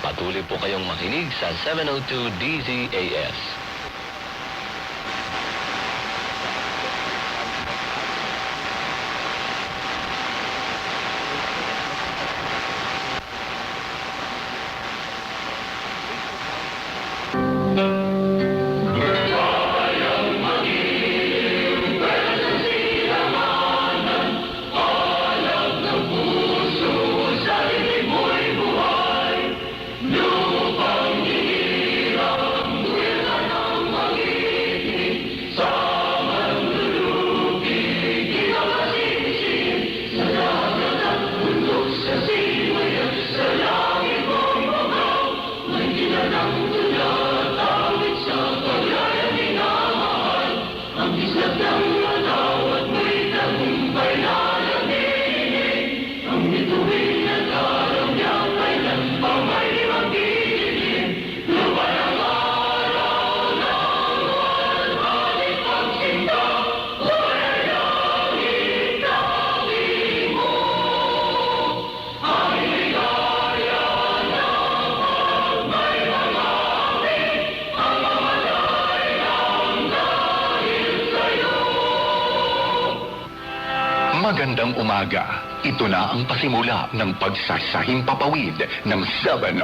Patuloy po kayong makinig sa 702 DZAS. Magandang umaga. Ito na ang pasimula ng pagsasahing papawid ng 702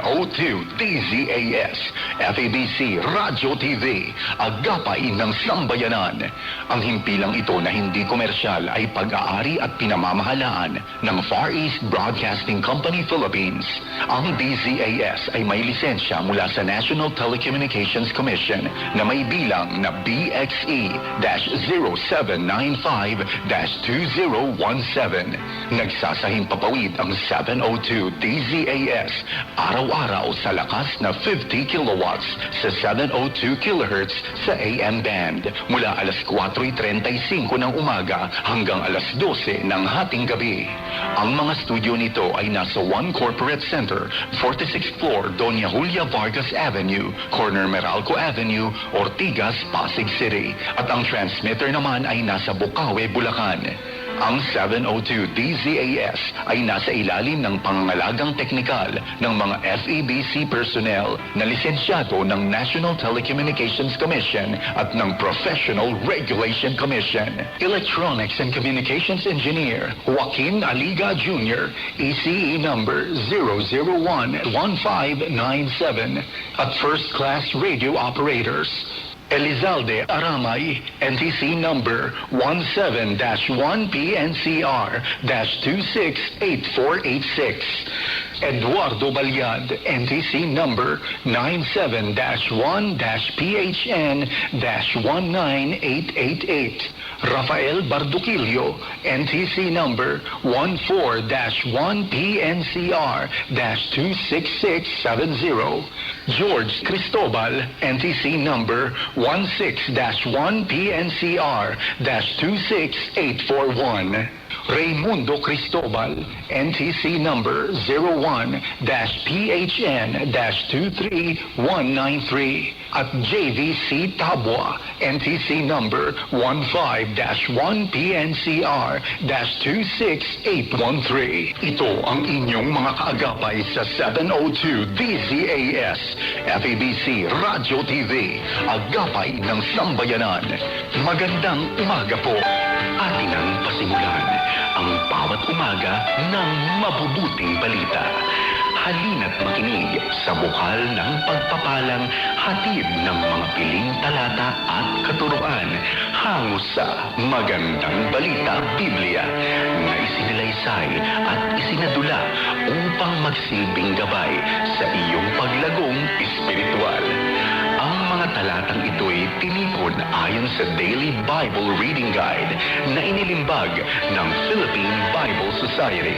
DZAS, FABC Radio TV, Agapay ng Sambayanan. Ang himpilang ito na hindi komersyal ay pag-aari at pinamamahalaan ng Far East Broadcasting Company Philippines. Ang DZAS ay may lisensya mula sa National Telecommunications Commission na may bilang na BXE-0795-2017. Nagsasahing papawid ang 702 DZAS araw-araw sa lakas na 50 kilowatts sa 702 kilohertz sa AM band mula alas 4:35 ng umaga hanggang alas 12 ng hating gabi. Ang mga studio nito ay nasa One Corporate Center, 46th floor, Doña Julia Vargas Avenue, corner Meralco Avenue, Ortigas, Pasig City. At ang transmitter naman ay nasa Bukawe, Bulacan. Ang 702 DZAS ay nasa ilalim ng pangangalagang teknikal ng mga FEBC personnel na lisensyado ng National Telecommunications Commission at ng Professional Regulation Commission. Electronics and Communications Engineer Joaquin Aliga Jr., ECE number 0011597. At First Class Radio Operators Elizalde Aramay, NTC number 17-1PNCR-268486. Eduardo Balyad, NTC number 97-1-PHN-19888. Rafael Barduquillo, NTC number 14-1-PNCR-26670. George Cristobal, NTC number 16-1-PNCR-26841. Raimundo Cristobal, NTC number 01-PHN-23193. At JVC Tabwa, NTC number 15-1-PNCR-26813. Ito ang inyong mga kaagapay sa 702 DZAS, FABC Radio TV, Agapay ng Sambayanan. Magandang umaga po. Atin ang pasimulan ang bawat umaga ng mabubuting balita. Halina't makinig sa bukal ng pagpapalang hatid ng mga piling talata at katuruan hango sa Magandang Balita Biblia na isinilaysay at isinadula upang magsilbing gabay sa iyong paglagong espiritual. Ang mga talatang ito'y tinipon ayon sa Daily Bible Reading Guide na inilimbag ng Philippine Bible Society.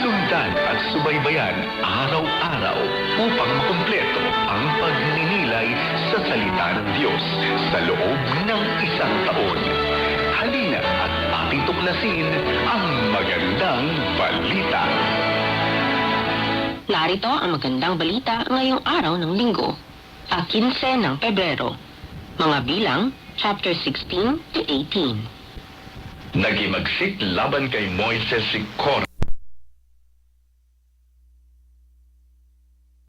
Sundan at subaybayan araw-araw upang makumpleto ang pagninilay sa salita ng Diyos sa loob ng isang taon. Halina at ating tuklasin ang magandang balita. Narito ang magandang balita ngayong araw ng linggo, 15 ng Pebrero. Mga bilang, chapter 16 to 18. Nagimagsik laban kay Moises si Korah